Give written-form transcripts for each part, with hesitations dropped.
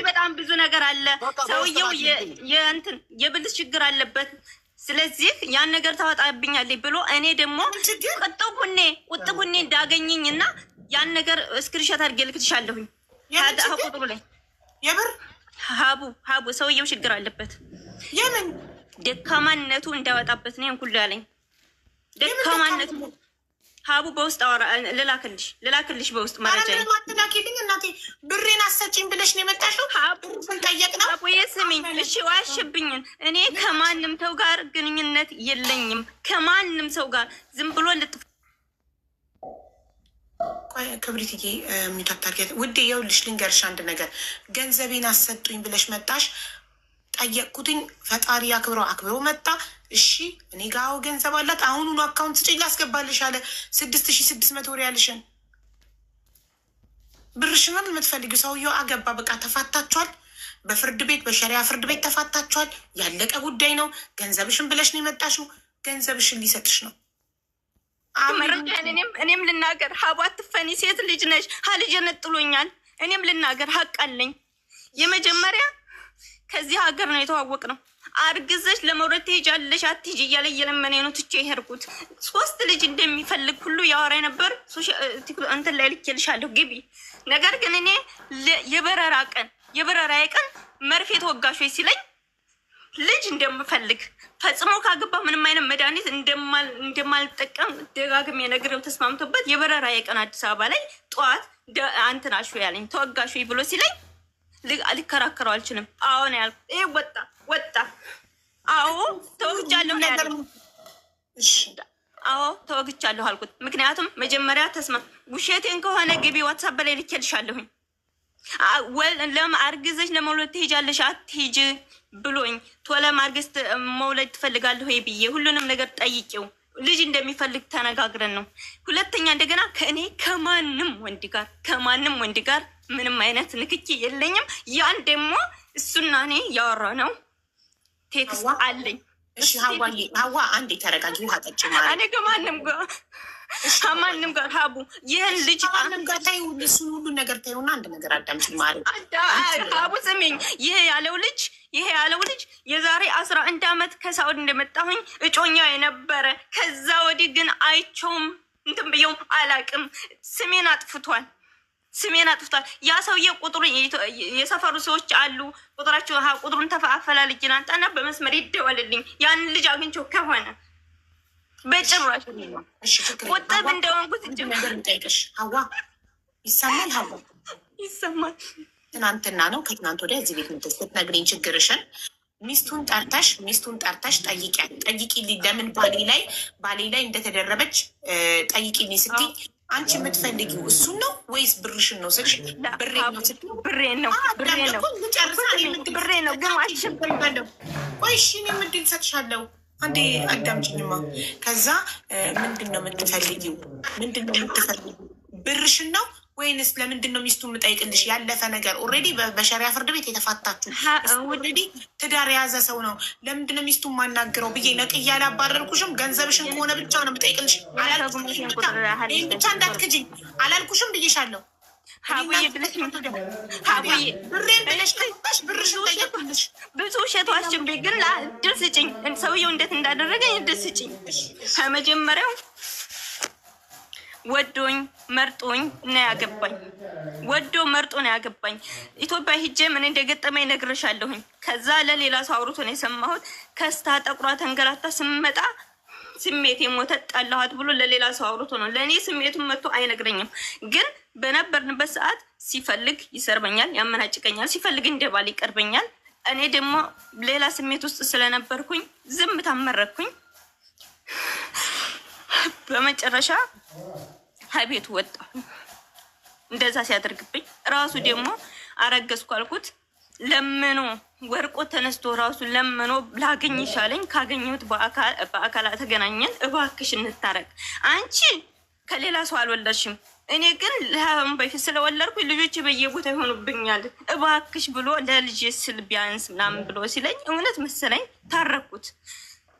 በጣም ብዙ ነገር አለ። ሰውየው የእንትን የብልት ችግር አለበት። ስለዚህ ያን ነገር ታወጣብኛለች ብሎ እኔ ደግሞ ቁጥ ቡኔ እንዳገኘኝ እና ያን ነገር እስክሪንሾት አድርጌ ልክልሻለሁኝ። ቁጥሩ ላይ የብር ሀቡ ሰውየው ችግር አለበት። የምን ደካማነቱ እንዳወጣበት ነው ሁሉ ያለኝ። ደካማነቱ ሀቡ በውስጥ አወራ ልላክልሽ በውስጥ መረጃ ማትላኪልኝ እናቴ ብሬን አሰጪኝ ብለሽ ነው የመጣሽው። ሀቡ የስሚኝ እሺ፣ ዋሽብኝን እኔ ከማንም ሰው ጋር ግንኙነት የለኝም። ከማንም ሰው ጋር ዝም ብሎ ልጥፍ ክብሪትዬ የሚታታርጌት ውዴ፣ የውልሽ ልንገርሽ አንድ ነገር። ገንዘቤን አሰጡኝ ብለሽ መጣሽ፣ ጠየቅኩትኝ። ፈጣሪ አክብሮ መጣ። እሺ እኔ ጋር ገንዘብ አላት። አሁኑኑ አካውንት ስጪኝ ላስገባልሽ አለ። 6600 ሪያልሽን ብርሽናል የምትፈልጊው። ሰውየው አገባ፣ በቃ ተፋታችኋል። በፍርድ ቤት በሸሪያ ፍርድ ቤት ተፋታችኋል። ያለቀ ጉዳይ ነው። ገንዘብሽን ብለሽ ነው የመጣሽው። ገንዘብሽን ሊሰጥሽ ነው። እኔም ልናገር ሀቡ አትፈኒ፣ ሴት ልጅ ነሽ። ሀልጅ ነጥሎኛል። እኔም ልናገር ሀቅ አለኝ። የመጀመሪያ ከዚህ ሀገር ነው የተዋወቅ ነው። አርግዘሽ ለመውረድ ትሄጃለሽ አትሄጂ እያለ እየለመነ ነው ትቼ የሄድኩት። 3 ልጅ እንደሚፈልግ ሁሉ ያወራ ነበር። እንትን ላይ ልኬልሻለሁ ግቢ። ነገር ግን እኔ የበረራ ቀን መርፌ ተወጋሽ ሲለኝ ልጅ እንደምፈልግ ፈጽሞ ካገባ ምንም አይነት መድኃኒት እንደማልጠቀም ደጋግሜ ነግሬው ተስማምቶበት የበረራ የቀን አዲስ አበባ ላይ ጠዋት አንትናሹ ያለኝ ተወጋሹ ብሎ ሲለኝ ልከራከረው አልችልም። አዎ ነው ያልኩት። ይሄ ወጣ። አዎ ተወግቻለሁ ነው ያልኩት። አዎ ተወግቻለሁ አልኩት። ምክንያቱም መጀመሪያ ውሸቴን ከሆነ ግቢ ዋትሳፕ ላይ ልኬልሻለሁኝ። አርግዘሽ ለመውለድ ትሄጃለሽ አትሄጂ ብሎኝ ቶሎ ማርገዝ መውለድ ትፈልጋለሁ ብዬ ሁሉንም ነገር ጠይቄው ልጅ እንደሚፈልግ ተነጋግረን ነው። ሁለተኛ እንደገና ከማንም ወንድ ጋር ምንም አይነት ንክኪ የለኝም። ያን ደግሞ እሱና እኔ ያወራ ነው ቴክስት አለኝ። እሺ ሀዋ አንዴ ተረጋጊ። ውሃ ጠጪ ማለት እኔ ከማንም ጋር ሀቡ ይህን ልጅ ማንም ጋር ታዩ። እሱን ሁሉ ነገር ታዩና አንድ ነገር አዳምጪ ማለት ሀቡ ስሚኝ። ይሄ ያለው ልጅ የዛሬ 11 ዓመት ከሳውዲ እንደመጣሁኝ እጮኛ የነበረ ከዛ ወዲህ ግን አይቸውም እንትን ብየውም አላቅም። ስሜን አጥፍቷል። ያ ሰውዬ ቁጥሩ የሰፈሩ ሰዎች አሉ። ቁጥሩን አፈላልጊና አንጣና በመስመር ይደወልልኝ። ያንን ልጅ አግኝቼው ከሆነ በጭራሽ ቁጥብ እንደሆንኩት ጠይቅሽ። ሀዋ ይሰማል? ሀዋ ይሰማል። ትናንትና ነው ከትናንት ወዲያ እዚህ ቤት ስትነግሪኝ ችግርሽን ሚስቱን ጠርተሽ ጠይቂልኝ። ለምን ባሌ ላይ እንደተደረበች ጠይቂልኝ ስትይ አንቺ የምትፈልጊው እሱን ነው ወይስ ብርሽን ነው ስልሽ ብሬን ነው ግን ዋሽበለው። ቆይ እሺ እኔ ምንድን ሰጥሻለሁ? አንዴ አዳምጪኝማ። ከዛ ምንድን ነው የምትፈልጊው? ብርሽን ነው ወይንስ ለምንድን ነው ሚስቱ የምጠይቅልሽ? ያለፈ ነገር ኦልሬዲ በሸሪያ ፍርድ ቤት የተፋታችሁ ኦልሬዲ ትዳር የያዘ ሰው ነው። ለምንድን ነው ሚስቱ የማናግረው ብዬ ነቅዬ አላባረርኩሽም። ገንዘብሽን ከሆነ ብቻ ነው የምጠይቅልሽ። ይህን ብቻ እንዳትክጂኝ አላልኩሽም ብዬሻለሁ። ብሬን ብለሽ ከሽ ብርሽን ጠየቅልሽ። ብዙ ውሸቷችን ግን ድል ስጭኝ። ሰውየው እንዴት እንዳደረገኝ ድል ስጭኝ። ከመጀመሪያው ወዶኝ መርጦኝ ነው ያገባኝ። ኢትዮጵያ ሂጄ ምን እንደገጠመኝ ነግሬሻለሁኝ። ከዛ ለሌላ ሰው አውርቶ ነው የሰማሁት። ከስታ ጠቁራ ተንገላታ ስመጣ ስሜት የሞተ ጣላኋት ብሎ ለሌላ ሰው አውርቶ ነው። ለእኔ ስሜቱን መጥቶ አይነግረኝም። ግን በነበርንበት ሰዓት ሲፈልግ ይሰርበኛል፣ ያመናጭቀኛል፣ ሲፈልግ እንደባል ይቀርበኛል። እኔ ደግሞ ሌላ ስሜት ውስጥ ስለነበርኩኝ ዝም ታመረኩኝ። በመጨረሻ ከቤቱ ወጣ። እንደዛ ሲያደርግብኝ ራሱ ደግሞ አረገዝኩ አልኩት። ለምኖ ወርቆ ተነስቶ ራሱ ለምኖ ላገኝሽ አለኝ። ካገኘሁት በአካል ተገናኘን። እባክሽ እንታረቅ፣ አንቺ ከሌላ ሰው አልወለድሽም፣ እኔ ግን ለሀም በፊት ስለወለድኩ ልጆች በየቦታ ይሆኑብኛል፣ እባክሽ ብሎ ለልጅ ስል ቢያንስ ምናምን ብሎ ሲለኝ እውነት መሰለኝ ታረኩት።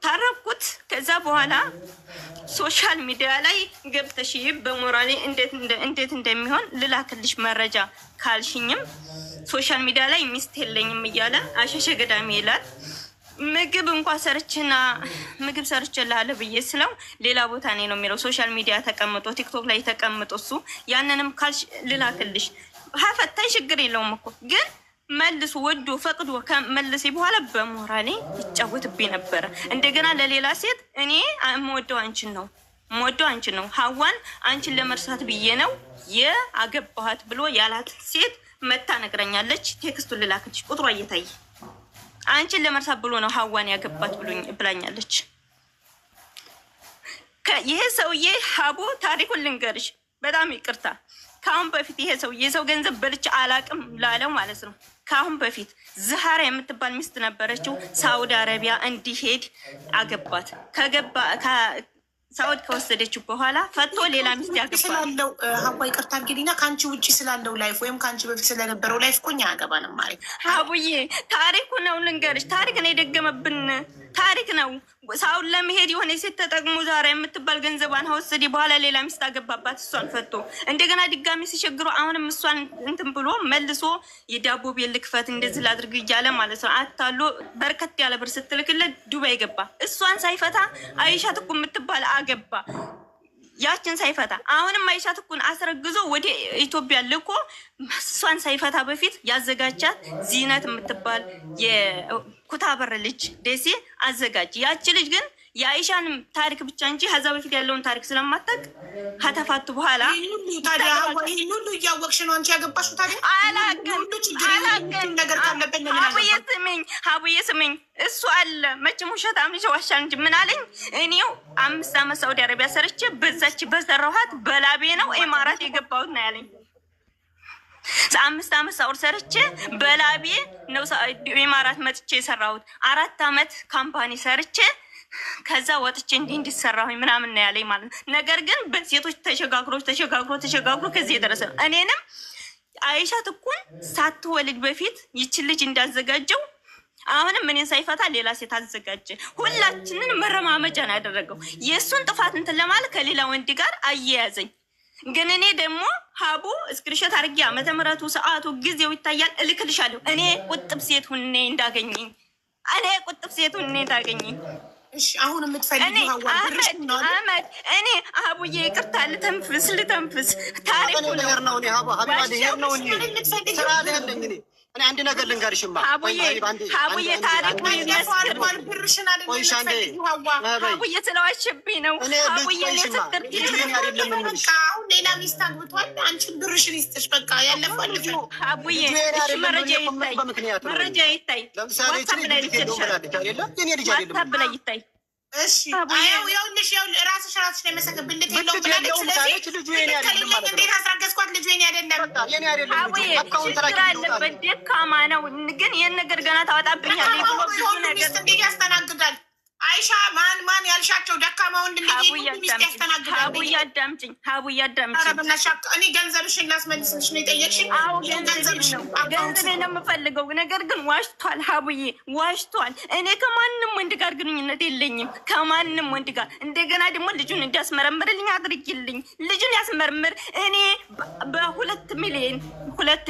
ታረኩት። ከዛ በኋላ ሶሻል ሚዲያ ላይ ገብተሽ በሞራሌ እንዴት እንደሚሆን ልላክልሽ መረጃ ካልሽኝም ሶሻል ሚዲያ ላይ ሚስት የለኝም እያለ አሸሸ ገዳሚ ይላል። ምግብ እንኳን ሰርችና ምግብ ሰርችልሃለሁ ብዬ ስለው ሌላ ቦታ ነው የሚለው። ሶሻል ሚዲያ ተቀምጦ ቲክቶክ ላይ ተቀምጦ እሱ ያንንም ካልሽ ልላክልሽ ሀፈታይ ችግር የለውም እኮ ግን መልሱ ወዶ ፈቅዶ ከመለሴ በኋላ በሞራሌ ይጫወትብኝ ነበረ። እንደገና ለሌላ ሴት እኔ የምወደው አንቺን ነው ሀዋን አንቺን ለመርሳት ብዬ ነው የአገባሃት ብሎ ያላት ሴት መታ ነግረኛለች። ቴክስቱን ልላክልሽ ቁጥሯ እየታየ አንቺን ለመርሳት ብሎ ነው ሀዋን ያገባት ብላኛለች። ይሄ ሰውዬ ሀቡ ታሪኩን ልንገርሽ፣ በጣም ይቅርታ። ከአሁን በፊት ይሄ ሰውዬ የሰው ገንዘብ በልቼ አላቅም ላለው ማለት ነው። ከአሁን በፊት ዝሃራ የምትባል ሚስት ነበረችው፣ ሳውዲ አረቢያ እንዲሄድ አገባት። ሳውዲ ከወሰደችው በኋላ ፈቶ ሌላ ሚስት ያገባል ስላለው ሀዋ ይቅርታ አድርጊልኝና ከአንቺ ውጭ ስላለው ላይፍ ወይም ከአንቺ በፊት ስለነበረው ላይፍ እኮ እኛ አያገባንም ማለት ሀቡዬ ታሪኩ ነው ልንገርሽ። ታሪክ ነው የደገመብን ታሪክ ነው። ሳውዲ ለመሄድ የሆነ ሴት ተጠቅሞ ዛሬ የምትባል ገንዘቧን ወሰደ በኋላ ሌላ ሚስት አገባባት። እሷን ፈቶ እንደገና ድጋሚ ሲቸግሩ አሁንም እሷን እንትን ብሎ መልሶ የዳቦ ቤት ልክፈት እንደዚህ ላድርግ እያለ ማለት ነው አታሎ በርከት ያለ ብር ስትልክለት ዱባይ ገባ። እሷን ሳይፈታ አይሻት እኮ የምትባል አገባ። ያችን ሳይፈታ አሁንም አይሻት እኮን አስረግዞ ወደ ኢትዮጵያ ልኮ እሷን ሳይፈታ በፊት ያዘጋጃት ዚነት የምትባል የኩታበር ልጅ ደሴ አዘጋጅ። ያቺ ልጅ ግን የአይሻን ታሪክ ብቻ እንጂ ከዛ በፊት ያለውን ታሪክ ስለማታውቅ ከተፋቱ በኋላ ታዲያ ይህን ሁሉ እያወቅሽ ነው አንቺ ያገባሽ? ታዲያ ነገር ካለበት ሀቡዬ ስሚኝ፣ እሱ አለ መቼም ውሸት አምልሽ ዋሻል እንጂ ምን አለኝ። እኔው 5 ዓመት ሳውዲ አረቢያ ሰርቼ በዛች በሰራኋት በላቤ ነው ኢማራት የገባሁት ነው ያለኝ። 5 ዓመት ሳውዲ ሰርቼ በላቤ ነው ኢማራት መጥቼ የሰራሁት። 4 ዓመት ካምፓኒ ሰርቼ ከዛ ወጥቼ እንዲሰራሁኝ ምናምን ነው ያለኝ ማለት ነው። ነገር ግን በሴቶች ተሸጋግሮ ከዚህ የደረሰ ነው። እኔንም አይሻ ትኩን ሳትወልድ በፊት ይችን ልጅ እንዳዘጋጀው አሁንም እኔን ሳይፈታ ሌላ ሴት አዘጋጀ። ሁላችንን መረማመጃ ነው ያደረገው። የእሱን ጥፋት እንትን ለማለት ከሌላ ወንድ ጋር አያያዘኝ። ግን እኔ ደግሞ ሀቡ እስክሪንሾት አድርጌ ዓመተ ምሕረቱ ሰዓቱ ጊዜው ይታያል እልክልሻለሁ። እኔ ቁጥብ ሴት ሁኔ እንዳገኘኝ እሺ አሁን የምትፈልጊው አህመድ እኔ አቡዬ ይቅርታ ልተንፍስ ታሪኩ ነው እኔ አንድ ነገር ልንገርሽማ አቡዬ ታሪኩ ይመስክር አቡዬ ስለዋሸብኝ ነው። አቡዬ አሁን ሌላ ሚስት አግብቷል። አንቺን ብርሽን ይስጥሽ በቃ ያለፋል። አቡዬ መረጃ ይታይ ዋትሳፕ ላይ ይታይ። እሺ ይኸውልሽ ራስሽ ላይ መሰከብልት የለውም ብላለች። ስለዚህ እንዴት አስረገዝኳት ልጁ የኔ አይደለም። አቡዬ ችግር አለበት ደካማ ነው። ግን ይህን ነገር ገና ታወጣብኛል ብሎ ብዙ ነገር እንዴት ያስተናግዳል? አይሻ ማን ያልሻቸው ደካማ ወንድ ሚስት ያስተናግዳል። ሀቡዬ አዳምጪኝ። እኔ ገንዘብሽን ላስመልስልሽ ነው የጠየቅሽኝ። ገንዘቤ ነው የምፈልገው። ነገር ግን ዋሽቷል። ሀቡዬ ዋሽቷል። እኔ ከማንም ወንድ ጋር ግንኙነት የለኝም፣ ከማንም ወንድ ጋር። እንደገና ደግሞ ልጁን እንዲያስመረምርልኝ አድርጊልኝ። ልጁን ያስመርምር። እኔ በ2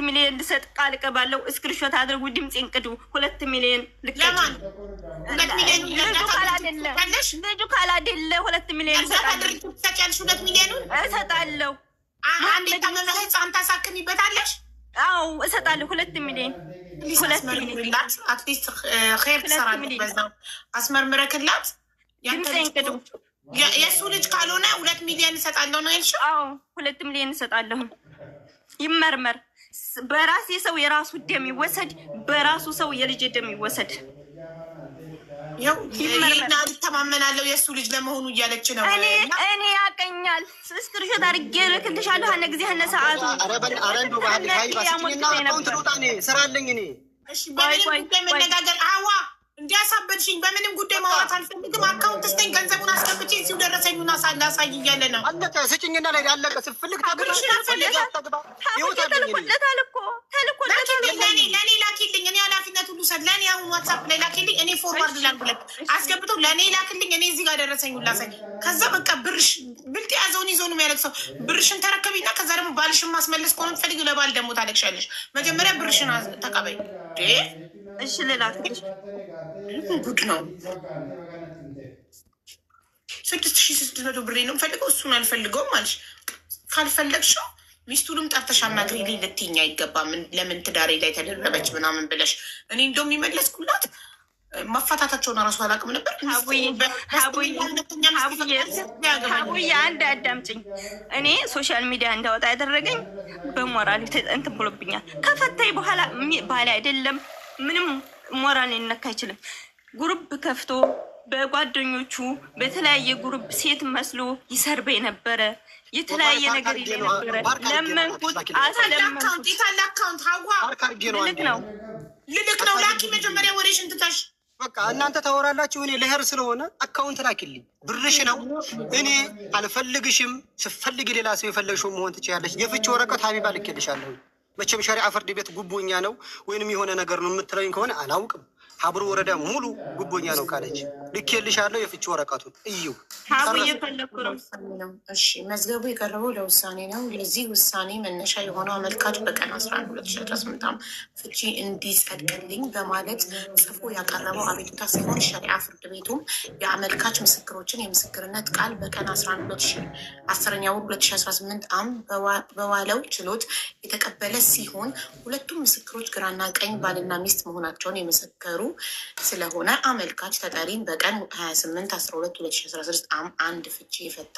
ሚሊዮን ልሰጥ ቃል እገባለሁ። እስክሪንሾት አድርጉ፣ ድምፄን ቅዱ። 2 ሚሊዮን ልቀጭ ልጁ ካላደለ 2 ሚሊዮን እሰጣለሁ። አንድ የታመመ ህፃን ታሳክሚበታለሽ? አዎ እሰጣለሁ። 2 ሚሊዮን አትሊስት ኸይር ትሰራለች። በዛው አስመርምረክላት። ድምፄን ቅዱ። የእሱ ልጅ ካልሆነ 2 ሚሊዮን እሰጣለሁ ነው ያልሽው? አዎ 2 ሚሊዮን እሰጣለሁ። ይመርመር። በራሴ ሰው የራሱ ደም ይወሰድ፣ በራሱ ሰው የልጅ ደም ይወሰድ። ይተማመናለሁ የእሱ ልጅ ለመሆኑ እያለች ነው። እኔ ያቀኛል። እስክሪንሾት አድርጌ እልክልሻለሁ። ሀነ ጊዜ ሀነ ሰዓቱ ስራለኝ እኔ በምንም ጉዳይ መነጋገር አዋ እንዲያሳበድሽኝ በምንም ጉዳይ ማውራት አልፈልግም። አካውንት ስጠኝ፣ ገንዘቡን አስገብቼ እዚሁ ደረሰኙን አሳይ እያለ ነው። አለቀ። ስጭኝና ላይ አለቀ። ስፈልግ ተልኮለታል እኮ ተልኮለታል። ለእኔ ላኪልኝ። እኔ ኃላፊነት ሁሉ ሰድ ለእኔ አሁን አሁን ዋትሳፕ ላይ ላክልኝ፣ እኔ ፎርዋርድ ላድርግለት። አስገብተው ለእኔ ላክልኝ፣ እኔ እዚህ ጋር ደረሰኝ ላሳይ። ከዛ በቃ ብርሽ ብልጥ የያዘውን ይዞ ነው የሚያለቅሰው። ብርሽን ተረከቢና ከዛ ደግሞ ባልሽን ማስመለስ ከሆነ ትፈልጊ ለባል ደግሞ ታለቅሻለሽ። መጀመሪያ ብርሽን ተቀበይ። እሺ ልላክልሽ። ጉድ ነው። 6,600 ብሬ ነው ፈልገው፣ እሱን አልፈልገውም አለሽ። ካልፈለግሽው ሚስቱንም ጠርተሽ አናግሪ ልትይኝ አይገባም። ለምን ትዳሬ ላይ ተደረበች ምናምን ብለሽ እኔ እንደውም የሚመለስኩላት ማፋታታቸውን እራሱ አላውቅም ነበር። ሀቡዬ አንድ አዳምጪኝ። እኔ ሶሻል ሚዲያ እንዳወጣ ያደረገኝ በሞራል እንትን ብሎብኛል። ከፈታይ በኋላ ባል አይደለም ምንም ሞራል ሊነካ አይችልም። ጉሩብ ከፍቶ በጓደኞቹ በተለያየ ጉሩብ ሴት መስሎ ይሰርበኝ ነበረ። የተለያየ ነገር ይለ ነበረ። ለመንኩት፣ አስለመንኩት። ልልክ ነው ላኪ። መጀመሪያ ወሬሽን ትታሽ በቃ እናንተ ታወራላችሁ። እኔ ለህር ስለሆነ አካውንት ላኪልኝ። ብርሽ ነው። እኔ አልፈልግሽም። ስፈልግ ሌላ ሰው የፈለግሽው መሆን ትችያለሽ። የፍቺ ወረቀት ሀቢባ ልኬልሻለሁ። መቼም ሸሪዓ ፍርድ ቤት ጉቦኛ ነው ወይንም የሆነ ነገር ነው የምትለኝ ከሆነ አላውቅም። ሀብሩ ወረዳ ሙሉ ጉቦኛ ነው ካለች ልኬልሻለሁ። የፍቺ ወረቀቱን እዩ። ሀቡ እየፈለኩ ነው። እሺ፣ መዝገቡ የቀረበው ለውሳኔ ነው። ለዚህ ውሳኔ መነሻ የሆነው አመልካች በቀን 11/2018 ፍቺ እንዲጸድቅልኝ በማለት ጽፎ ያቀረበው አቤቱታ ሲሆን ሸሪዓ ፍርድ ቤቱም የአመልካች ምስክሮችን የምስክርነት ቃል በቀን 11/10/2018 በዋለው ችሎት የተቀበለ ሲሆን ሁለቱም ምስክሮች ግራና ቀኝ ባልና ሚስት መሆናቸውን የመሰከሩ ስለሆነ አመልካች ተጠሪን በቀን 28/12/2016 አንድ ፍቺ የፈታ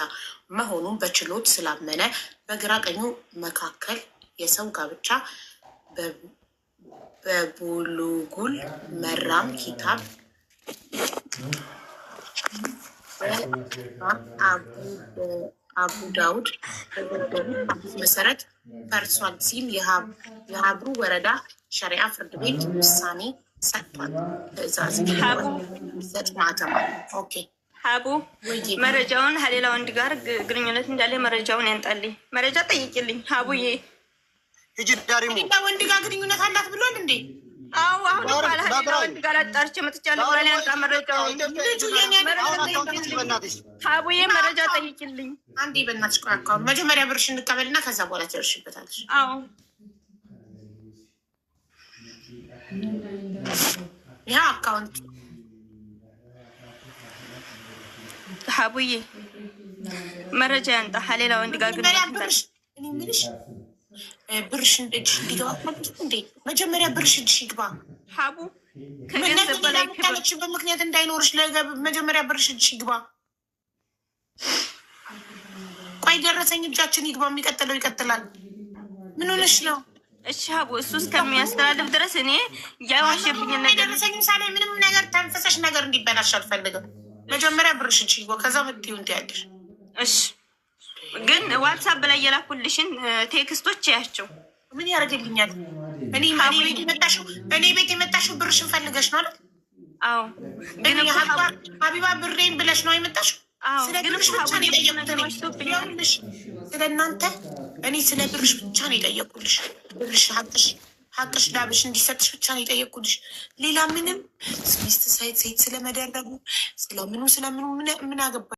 መሆኑን በችሎት ስላመነ በግራ ቀኙ መካከል የሰው ጋብቻ በቡሉጉል መራም ኪታብ አቡ ዳውድ መሰረት ፈርሷል ሲል የሀብሩ ወረዳ ሸሪዓ ፍርድ ቤት ውሳኔ ሰጥቷል። ትዕዛዝ ሰጥ ማተማ። ኦኬ ሀቡ መረጃውን ከሌላ ወንድ ጋር ግንኙነት እንዳለ መረጃውን ያንጣልኝ። መረጃ ጠይቅልኝ ሀቡዬ። ሂጂ ዳሪሙ ወንድ ጋር ግንኙነት አላት ብሏል እንዴ? አዎ አሁን ባላ ከሌላ ወንድ ጋር አጣርቼ መጥቻለሁ ብሏል። ያንጣ መረጃውን ሀቡዬ መረጃ ጠይቅልኝ። አንዴ በእናትሽ ቆይ፣ አካውንት መጀመሪያ ብርሽ እንቀበልና ከዛ በኋላ ትደርሽበታለሽ። አዎ ይህ አካውንት ሀቡዬ መረጃ ያንጣ ከሌላ ወንድ ጋር ግንኙነት እኔ የምልሽ ብርሽ እጅሽ እንዲገባ እንዴ? መጀመሪያ ብርሽ እጅሽ ይግባ ሀቡ። ከገንዘብ በላይ ያለችበት ምክንያት እንዳይኖርሽ መጀመሪያ ብርሽ እጅሽ ይግባ። ቆይ ደረሰኝ እጃችን ይግባ፣ የሚቀጥለው ይቀጥላል። ምን ሆነሽ ነው? እሺ ሀቡ፣ እሱ እስከሚያስተላልፍ ድረስ እኔ ያዋሸብኝ ነገር ደረሰኝ ምሳሌ ምንም ነገር ተንፈሰሽ ነገር እንዲበላሽ አልፈልግም። መጀመሪያ ብርሽ እጅሽ ይግባ፣ ከዛ ምትዩ እንትያለሽ። እሺ ግን ዋትሳፕ ላይ የላኩልሽን ቴክስቶች ያቸው ምን ያደርግልኛል? እኔ ቤት የመጣሽው ብርሽን ፈልገሽ ነው አይደል? አዎ። ግን ሀቢባ ብሬን ብለሽ ነው የመጣሽው። ስለ ብርሽ ብቻ ነው የጠየቁልሽ። ስለ እናንተ እኔ ስለ ብርሽ ብቻ ነው የጠየቁልሽ። ብርሽ ሀቅሽ ላብሽ እንዲሰጥሽ ብቻ ነው የጠየቁልሽ። ሌላ ምንም ሚስት ሴት ስለመደረጉ ስለምኑ ምን አገባ